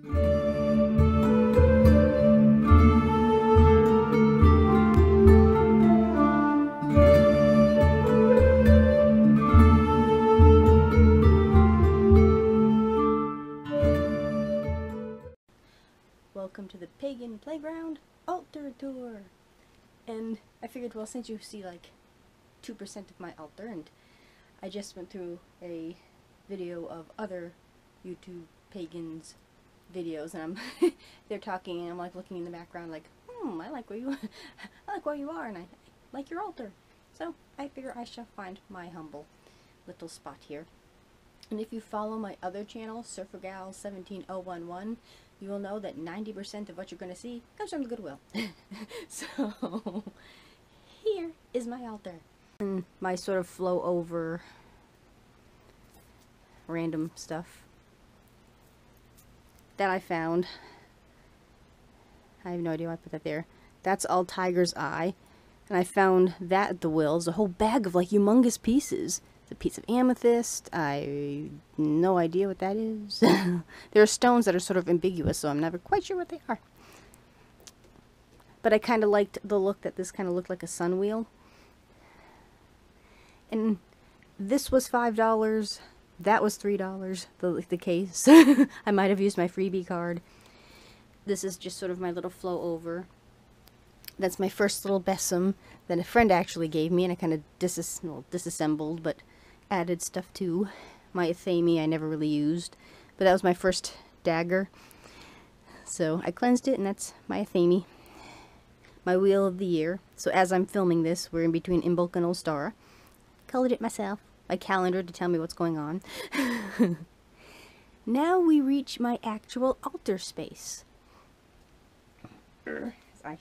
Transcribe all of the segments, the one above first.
Welcome to the Pagan Playground altar tour. And I figured, well, since you see like 2% of my altar, and I just went through a video of other YouTube pagans videos, and I'm they're talking, and I'm like looking in the background like, I like where you I like where you are, and I like your altar. So I figure I shall find my humble little spot here. And if you follow my other channel, SurferGal17011, you will know that 90% of what you're going to see comes from the Goodwill. So, here is my altar. And my sort of flow over random stuff that I found. I have no idea why I put that there. That's all Tiger's Eye. And I found that at the Wills, a whole bag of like humongous pieces. It's a piece of amethyst. I no idea what that is. There are stones that are sort of ambiguous, so I'm never quite sure what they are. But I kind of liked the look that this kind of looked like a sun wheel. And this was $5. That was $3, the case. I might have used my freebie card. This is just sort of my little flow over. That's my first little besom that a friend actually gave me, and I kind of disassembled, but added stuff to. My Athame I never really used, but that was my first dagger. So I cleansed it, and that's my Athame. My Wheel of the Year. So as I'm filming this, we're in between Imbolc and Ostara. Colored it myself. My calendar to tell me what's going on. Now we reach my actual altar space. As I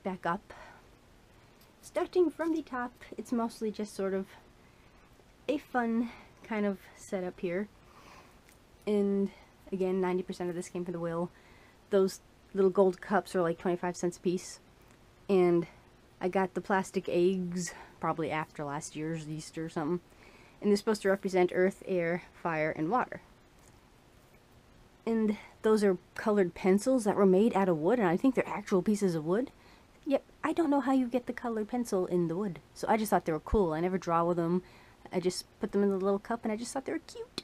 back up. Starting from the top, it's mostly just sort of a fun kind of setup here. And again, 90% of this came from the Will. Those little gold cups are like 25 cents a piece. And I got the plastic eggs probably after last year's Easter or something. And they're supposed to represent earth, air, fire, and water. And those are colored pencils that were made out of wood, and I think they're actual pieces of wood. Yep, I don't know how you get the colored pencil in the wood. So I just thought they were cool. I never draw with them. I just put them in the little cup, and I just thought they were cute.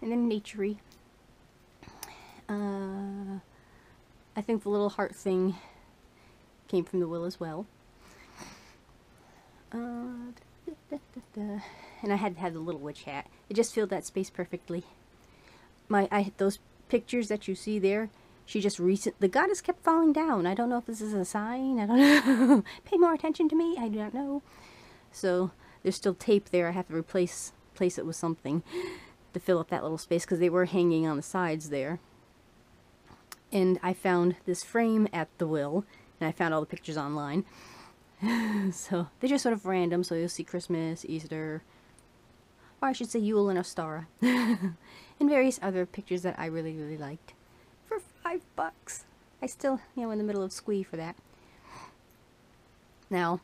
And then naturey. I think the little heart thing came from the Will as well. And I had the little witch hat. It just filled that space perfectly. Those pictures that you see there, the goddess kept falling down. I don't know if this is a sign. I don't know. Pay more attention to me. I do not know. So there's still tape there. I have to place it with something to fill up that little space, because they were hanging on the sides there. And I found this frame at the Will, and I found all the pictures online. So they're just sort of random. So you'll see Christmas, Easter, or I should say Yule and Ostara, and various other pictures that I really, really liked. For $5. I still, in the middle of squee for that. Now,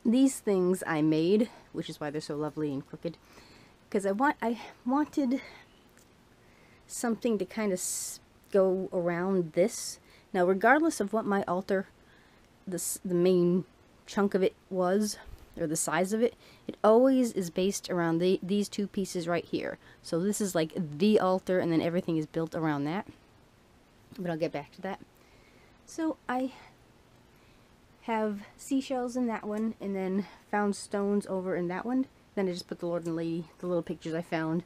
these things I made, which is why they're so lovely and crooked, because I wanted something to kind of go around this. Now, regardless of what my altar, the main chunk of it was, or the size of it, it always is based around these two pieces right here. So this is like the altar, and then everything is built around that. But I'll get back to that. So I have seashells in that one, and then found stones over in that one. Then I just put the Lord and Lady, the little pictures I found.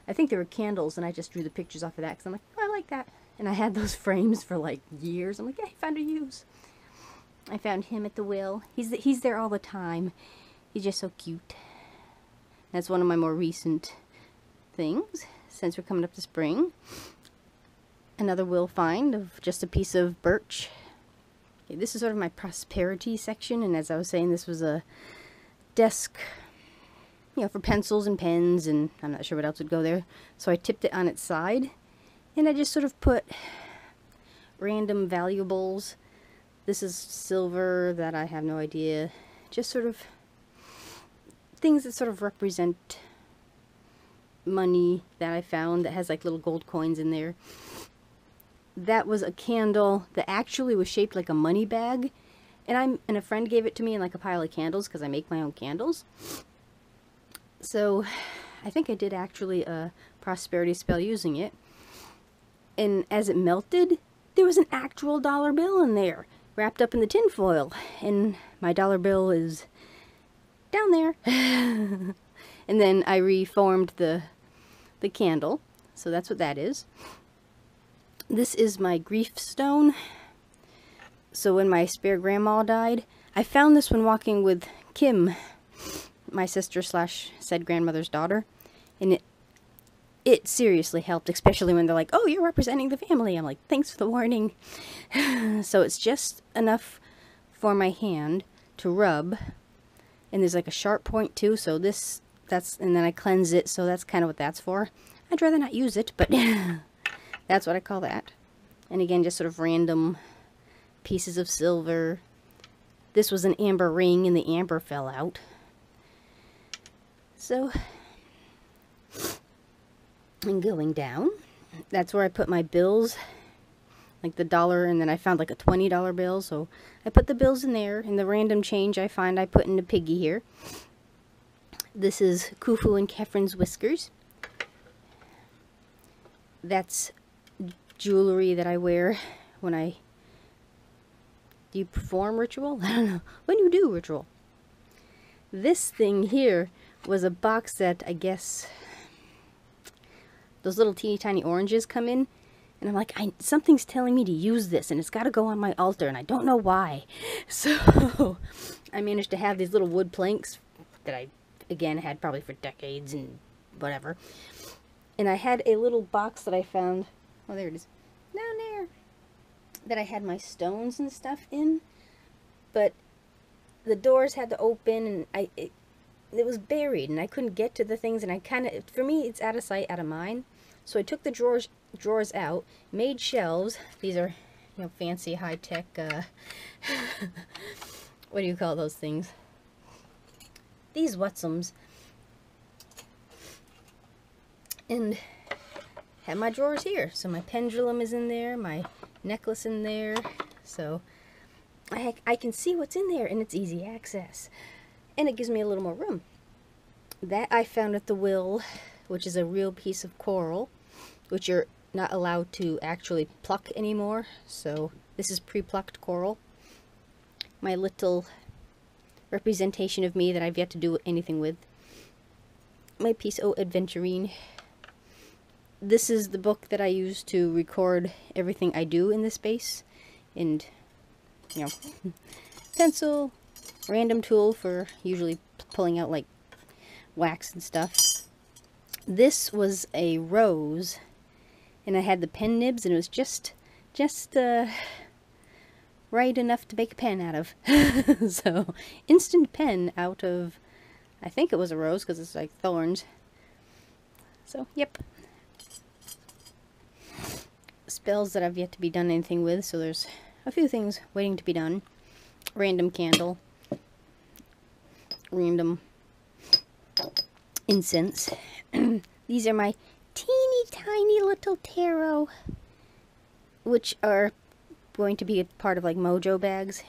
I think they were candles, and I just drew the pictures off of that, because I'm like, oh, I like that. And I had those frames for like years. I'm like, yeah, I found a use. I found him at the Will. He's there all the time. He's just so cute. That's one of my more recent things, since we're coming up to spring. Another Will find of just a piece of birch. Okay, this is sort of my prosperity section, and as I was saying, this was a desk, for pencils and pens, and I'm not sure what else would go there. So I tipped it on its side, and I just sort of put random valuables. This is silver that I have no idea. Just sort of things that sort of represent money that I found that has like little gold coins in there. That was a candle that actually was shaped like a money bag, and a friend gave it to me in like a pile of candles because I make my own candles. So I think I did actually a prosperity spell using it. And as it melted, there was an actual dollar bill in there, wrapped up in the tin foil. And my dollar bill is down there. And then I reformed the candle. So that's what that is. This is my grief stone. So when my spare grandma died, I found this when walking with Kim, my sister slash said grandmother's daughter. And it seriously helped, especially when they're like, oh, you're representing the family. I'm like, thanks for the warning. So it's just enough for my hand to rub. And there's like a sharp point too, so and then I cleanse it, so that's kind of what that's for. I'd rather not use it, but that's what I call that. And again, just sort of random pieces of silver. This was an amber ring, and the amber fell out. So, and going down, that's where I put my bills, like the dollar, and then I found like a $20 bill, so I put the bills in there, and the random change I find I put in the piggy here. This is Khufu and Kefren's whiskers. That's jewelry that I wear when do you perform ritual? I don't know. When you do ritual. This thing here was a box that I guess those little teeny tiny oranges come in, and I'm like, something's telling me to use this, and it's got to go on my altar, and I don't know why. So I managed to have these little wood planks that I, again, had probably for decades and whatever. And I had a little box that I found, oh, there it is, down there, that I had my stones and stuff in, but the doors had to open, and it was buried, and I couldn't get to the things, and I kind of, for me, it's out of sight, out of mind. So I took the drawers out, made shelves. These are, you know, fancy high-tech, what do you call those things? These whatsums. And have my drawers here. So my pendulum is in there, my necklace in there. So I can see what's in there, and it's easy access. And it gives me a little more room. That I found at the Will, which is a real piece of coral, which you're not allowed to actually pluck anymore. So this is pre-plucked coral. My little representation of me that I've yet to do anything with. My Piece O Adventurine. This is the book that I use to record everything I do in this space. And, you know, pencil, random tool for usually pulling out like wax and stuff. This was a rose, and I had the pen nibs, and it was just right enough to make a pen out of. So, instant pen out of, I think it was a rose because it's like thorns. So, yep. Spells that I've yet to be done anything with, so there's a few things waiting to be done. Random candle. Random incense. These are my teeny tiny little tarot, which are going to be a part of like mojo bags.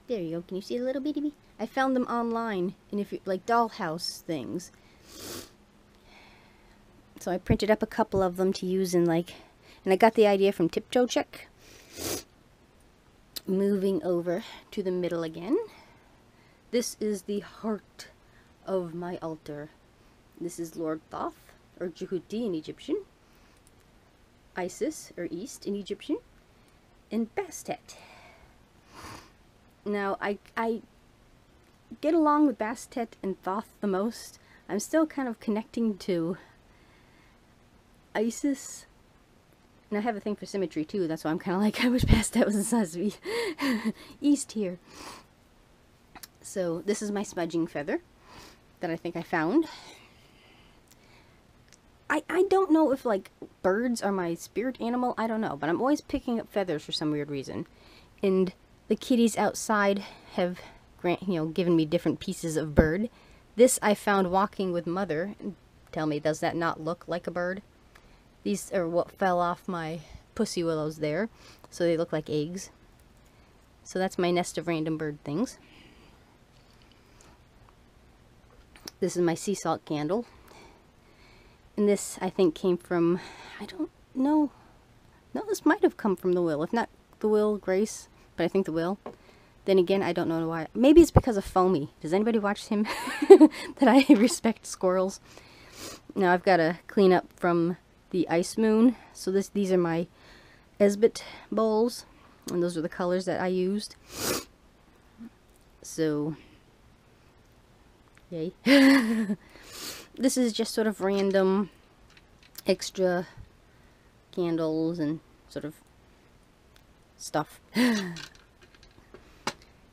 There you go. Can you see a little bitty bit? I found them online, and if you like dollhouse things. So I printed up a couple of them to use in like, and I got the idea from Tiptoe Check. Moving over to the middle again. This is the heart of my altar. This is Lord Thoth, or Jehuti in Egyptian. Isis, or East in Egyptian. And Bastet. Now, I get along with Bastet and Thoth the most. I'm still kind of connecting to Isis. And I have a thing for symmetry too, that's why I'm kind of like, I wish Bastet was supposed to be East here. So, this is my smudging feather that I think I found. I don't know if, like, birds are my spirit animal. I don't know. But I'm always picking up feathers for some weird reason. And the kitties outside have, given me different pieces of bird. This I found walking with Mother. tell me, does that not look like a bird? These are what fell off my pussy willows there, so they look like eggs. So that's my nest of random bird things. This is my sea salt candle. And this, I think, came from, I don't know. No, this might have come from the Will. If not the Will, Grace, but I think the Will. Then again, I don't know why. Maybe it's because of Foamy. Does anybody watch him? That I respect squirrels. Now I've got to clean up from the Ice Moon. So these are my Esbit bowls. And those are the colors that I used. So, yay. This is just sort of random extra candles and sort of stuff.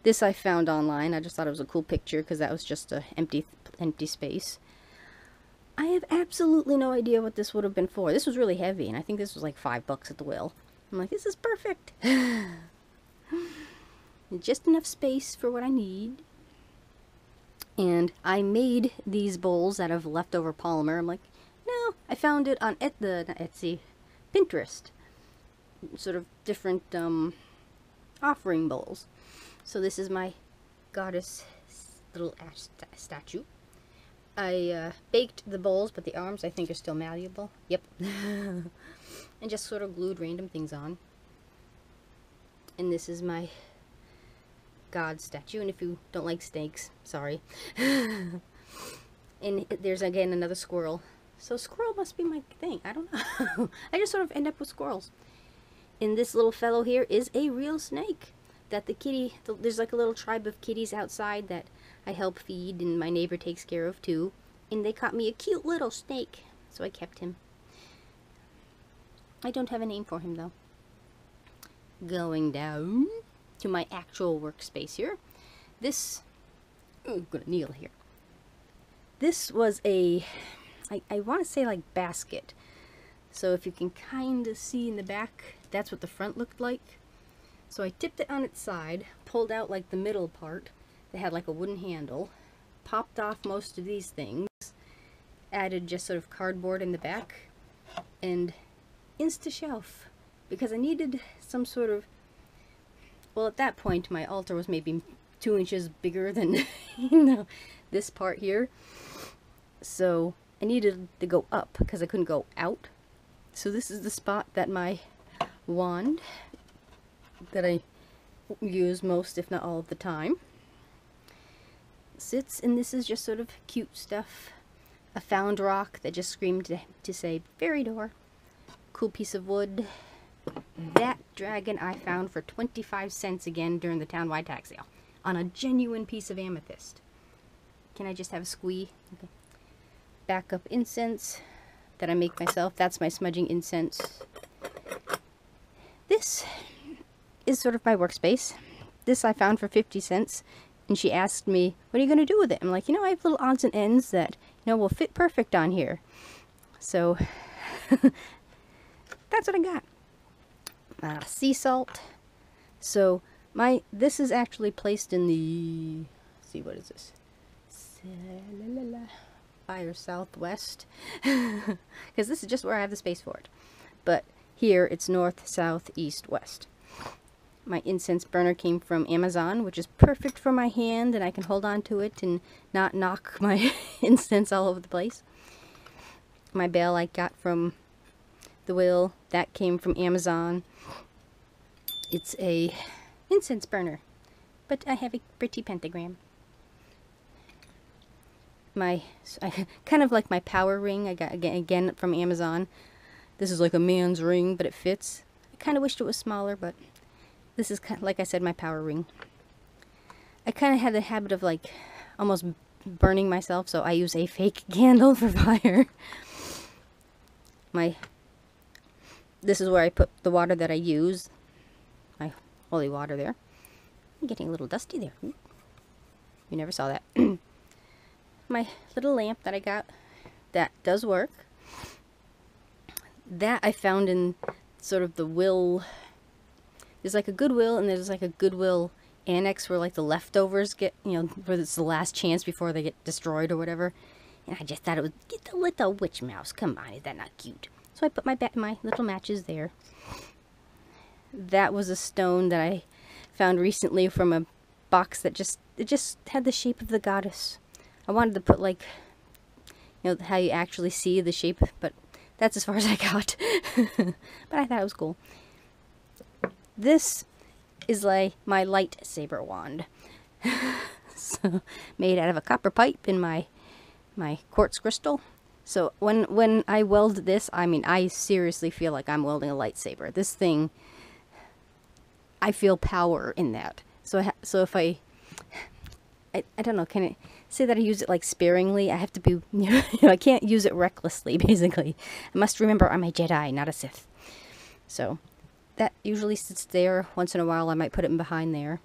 This I found online. I just thought it was a cool picture because that was just a empty space. I have absolutely no idea what this would have been for. This was really heavy, and I think this was like $5 at the Will. I'm like, this is perfect. Just enough space for what I need. And I made these bowls out of leftover polymer. I'm like, no, I found it on Etsy, Pinterest. Sort of different offering bowls. So this is my goddess little statue. I baked the bowls, but the arms I think are still malleable. Yep. And just sort of glued random things on. And this is my god statue. And if you don't like snakes, sorry. And there's again another squirrel. So squirrel must be my thing. I don't know. I just sort of end up with squirrels. And this little fellow here is a real snake. That the kitty, there's like a little tribe of kitties outside that I help feed and my neighbor takes care of too. And they caught me a cute little snake. So I kept him. I don't have a name for him though. Going down to my actual workspace here. This, I'm gonna kneel here. This was a, I want to say like basket. So if you can kind of see in the back, that's what the front looked like. So I tipped it on its side, pulled out like the middle part that had like a wooden handle, popped off most of these things, added just sort of cardboard in the back, and Insta-shelf, because I needed some sort of, well at that point my altar was maybe 2 inches bigger than this part here, so I needed to go up because I couldn't go out. So this is the spot that my wand that I use most if not all of the time sits, and this is just sort of cute stuff. A found rock that just screamed to say fairy door. Cool piece of wood. That dragon I found for 25 cents again during the town-wide tag sale on a genuine piece of amethyst. Can I just have a squee? Okay. Backup incense that I make myself. That's my smudging incense. This is sort of my workspace. This I found for 50 cents. And she asked me, what are you going to do with it? I'm like, I have little odds and ends that, will fit perfect on here. So, that's what I got. Sea salt. So, this is actually placed in the, let's see, what is this? Fire southwest. Because this is just where I have the space for it. But here, it's north, south, east, west. My incense burner came from Amazon, which is perfect for my hand, and I can hold on to it and not knock my incense all over the place. My bell I got from the Will. That came from Amazon. It's a incense burner, but I have a pretty pentagram. I kind of like my power ring I got again from Amazon. This is like a man's ring, but it fits. I kind of wished it was smaller, but this is, like I said, my power ring. I kind of had the habit of like almost burning myself, so I use a fake candle for fire. This is where I put the water that I use. My holy water there. I'm getting a little dusty there. You never saw that. My little lamp that I got, that does work. That I found in sort of the Will. There's like a Goodwill, and there's like a Goodwill annex where like the leftovers get, where it's the last chance before they get destroyed or whatever. And I just thought it was the little witch mouse. Come on, is that not cute? So I put my little matches there. That was a stone that I found recently from a box that it just had the shape of the goddess. I wanted to put, like, you know, how you actually see the shape, but that's as far as I got. But I thought it was cool. This is like my lightsaber wand. So, made out of a copper pipe in my quartz crystal. So when I weld this, I mean, I seriously feel like I'm welding a lightsaber. This thing, I feel power in that. So if I don't know, can I say that I use it like sparingly? I have to be, you know, I can't use it recklessly, basically. I must remember I'm a Jedi, not a Sith. So that usually sits there. Once in a while I might put it in behind there.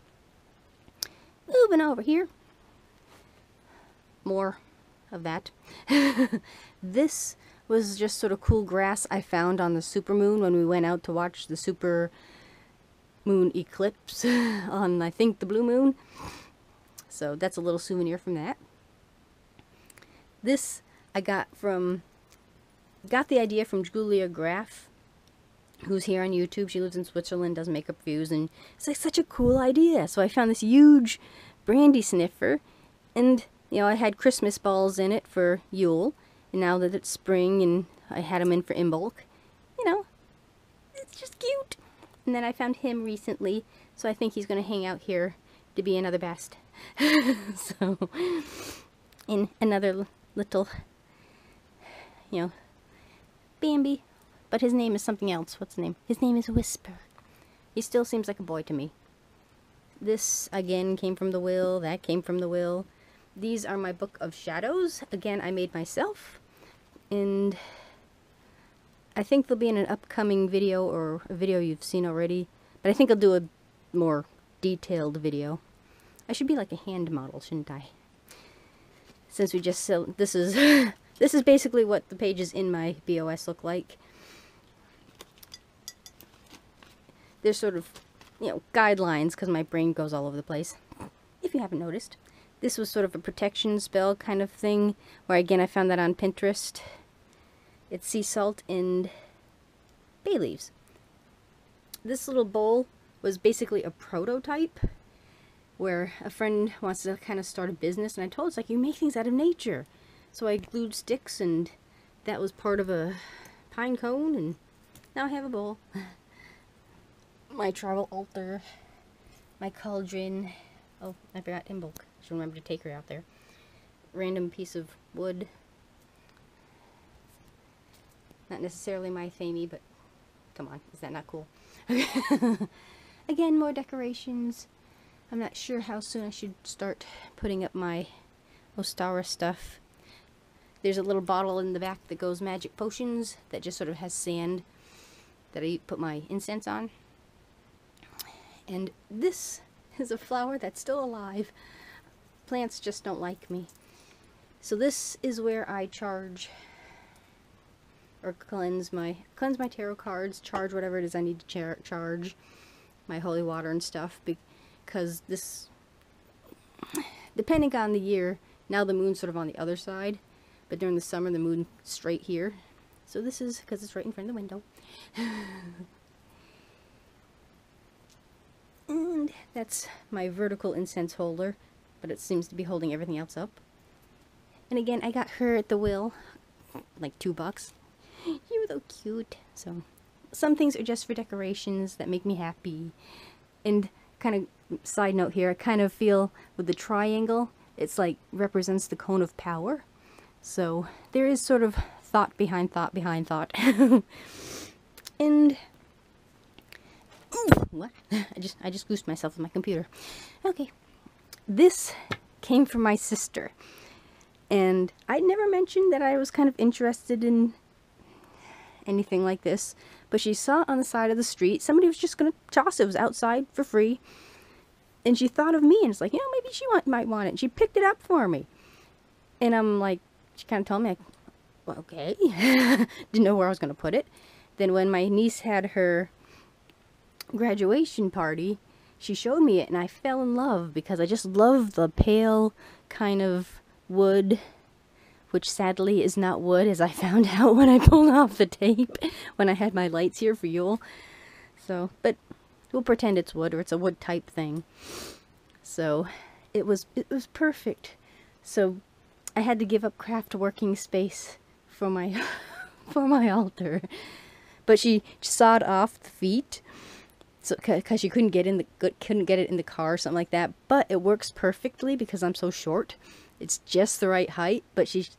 Moving over here. More of that. This was just sort of cool grass I found on the supermoon when we went out to watch the super moon eclipse on, I think, the blue moon. So that's a little souvenir from that. This I got the idea from Julia Graf, who's here on YouTube. She lives in Switzerland, does makeup reviews, and it's like such a cool idea. So I found this huge brandy sniffer, and you know, I had Christmas balls in it for Yule, and now that it's spring and I had them in for Imbolc, you know, it's just cute. And then I found him recently, so I think he's going to hang out here to be another best. So, in another little, you know, Bambi, but his name is something else. What's his name? His name is Whisper. He still seems like a boy to me. This, again, came from the will. That came from the will. These are my Book of Shadows. Again, I made myself. And I think they'll be in an upcoming video, or a video you've seen already. But I think I'll do a more detailed video. I should be like a hand model, shouldn't I? Since we just sell, this is this is basically what the pages in my BOS look like. There's sort of, you know, guidelines, because my brain goes all over the place, if you haven't noticed. This was sort of a protection spell kind of thing, where again I found that on Pinterest. It's sea salt and bay leaves. This little bowl was basically a prototype, where a friend wants to kind of start a business, and I told her, it's like, you make things out of nature. So I glued sticks, and that was part of a pine cone, and now I have a bowl. My travel altar, my cauldron. Oh, I forgot Imbolc. Should remember to take her out there. Random piece of wood. Not necessarily my thamey, but come on, is that not cool? Again, more decorations. I'm not sure how soon I should start putting up my Ostara stuff. There's a little bottle in the back that goes magic potions that just sort of has sand that I put my incense on. And this is a flower that's still alive. Plants just don't like me. So this is where I charge or cleanse my tarot cards, charge whatever it is I need to charge, my holy water and stuff, because this, depending on the year, now the moon's sort of on the other side, but during the summer the moon's straight here. So this is because it's right in front of the window. And that's my vertical incense holder, but it seems to be holding everything else up. And again, I got her at the will, like $2. You were so cute. So some things are just for decorations that make me happy. And kind of side note here, I kind of feel with the triangle, it's like represents the cone of power. So there is sort of thought behind thought behind thought. And what? I just goosed myself with my computer. Okay. This came from my sister. And I never mentioned that I was kind of interested in anything like this. But she saw it on the side of the street. Somebody was just going to toss it. It was outside for free. And she thought of me. And it's like, you know, maybe she might want it. And she picked it up for me. And I'm like, she kind of told me, like, well, okay. Didn't know where I was going to put it. Then when my niece had her graduation party, she showed me it, and I fell in love because I just love the pale kind of wood which sadly is not wood, as I found out when I pulled off the tape when I had my lights here for Yule. So, but we'll pretend it's wood, or it's a wood type thing. So it was perfect. So I had to give up craft working space for my for my altar. But she sawed off the feet, so because she couldn't get it in the car or something like that. But it works perfectly because I'm so short. It's just the right height. But she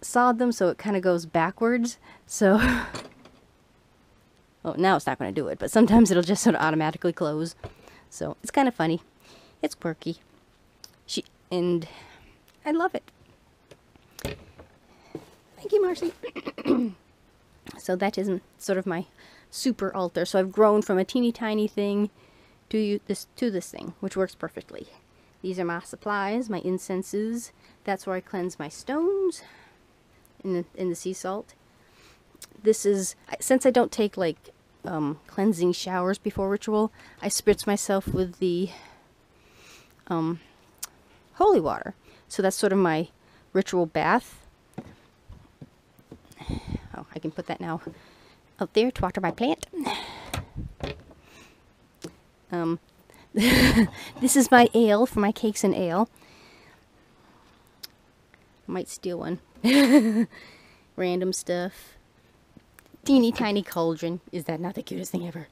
sawed them so it kind of goes backwards. So well, now it's not going to do it, but sometimes it'll just sort of automatically close. So it's kind of funny. It's quirky. And I love it. Thank you, Marcy. So that is sort of my super altar. So I've grown from a teeny tiny thing to this thing, which works perfectly. These are my supplies, my incenses. That's where I cleanse my stones in the sea salt. This is, since I don't take like cleansing showers before ritual, I spritz myself with the holy water. So that's sort of my ritual bath. Oh, I can put that now out there to water my plant. This is my ale for my cakes and ale. I might steal one. Random stuff. Teeny tiny cauldron. Is that not the cutest thing ever?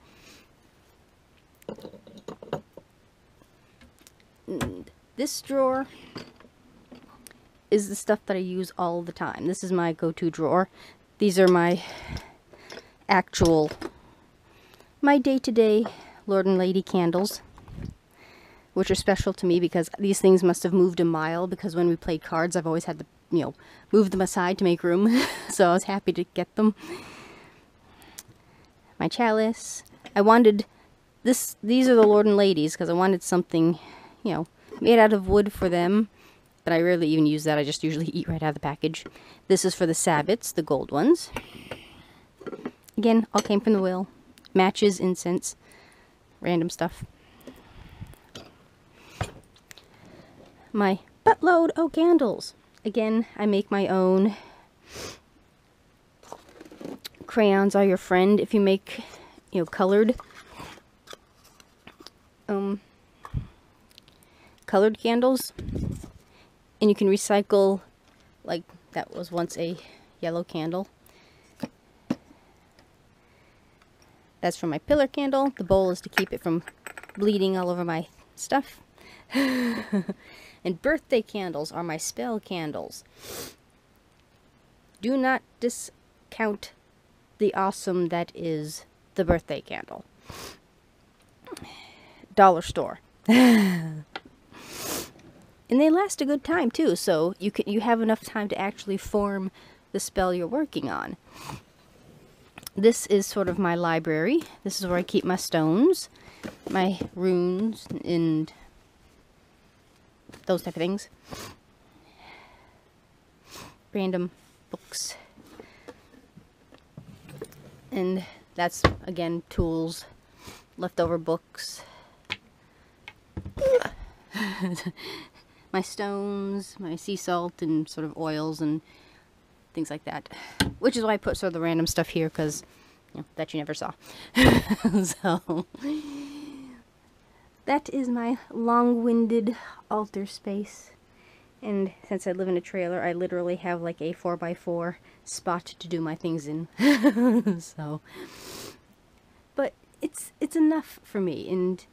And this drawer is the stuff that I use all the time. This is my go-to drawer. These are my my day-to-day Lord and Lady candles, which are special to me because these things must have moved a mile, because when we played cards, I've always had to, move them aside to make room. So I was happy to get them. My chalice. I wanted these are the Lord and Ladies because I wanted something, made out of wood for them. But I rarely even use that. I just usually eat right out of the package. This is for the sabbats, the gold ones. Again, all came from the will. Matches, incense, random stuff. My buttload of candles. Again, I make my own. Crayons are your friend if you make, colored candles. And you can recycle, like that was once a yellow candle. That's for my pillar candle. The bowl is to keep it from bleeding all over my stuff. And birthday candles are my spell candles. Do not discount the awesome that is the birthday candle. Dollar store. And they last a good time too, so you have enough time to actually form the spell you're working on. This is sort of my library. This is where I keep my stones, my runes, and those type of things. Random books. And that's, again, tools, leftover books. My stones, my sea salt, and sort of oils and things like that. Which is why I put sort of the random stuff here, because that you never saw. So that is my long-winded altar space. And since I live in a trailer, I literally have like a 4x4 spot to do my things in. So, but it's enough for me, and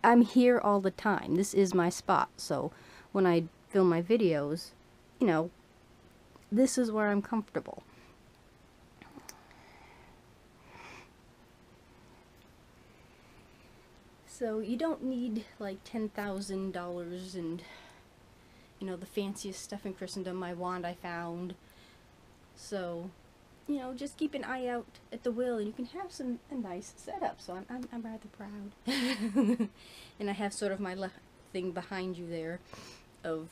I'm here all the time. This is my spot. So when I film my videos, this is where I'm comfortable. So you don't need like $10,000 and the fanciest stuff in Christendom. My wand I found. So just keep an eye out at the will, and you can have a nice setup. So I'm rather proud. And I have sort of my thing behind you there of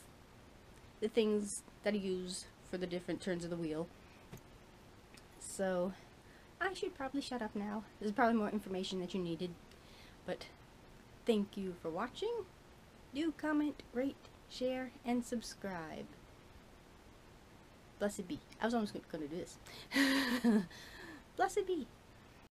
the things that I use for the different turns of the wheel. So I should probably shut up now. There's probably more information that you needed, but thank you for watching. Do comment, rate, share, and subscribe. Blessed be. I was almost going to do this. Blessed be.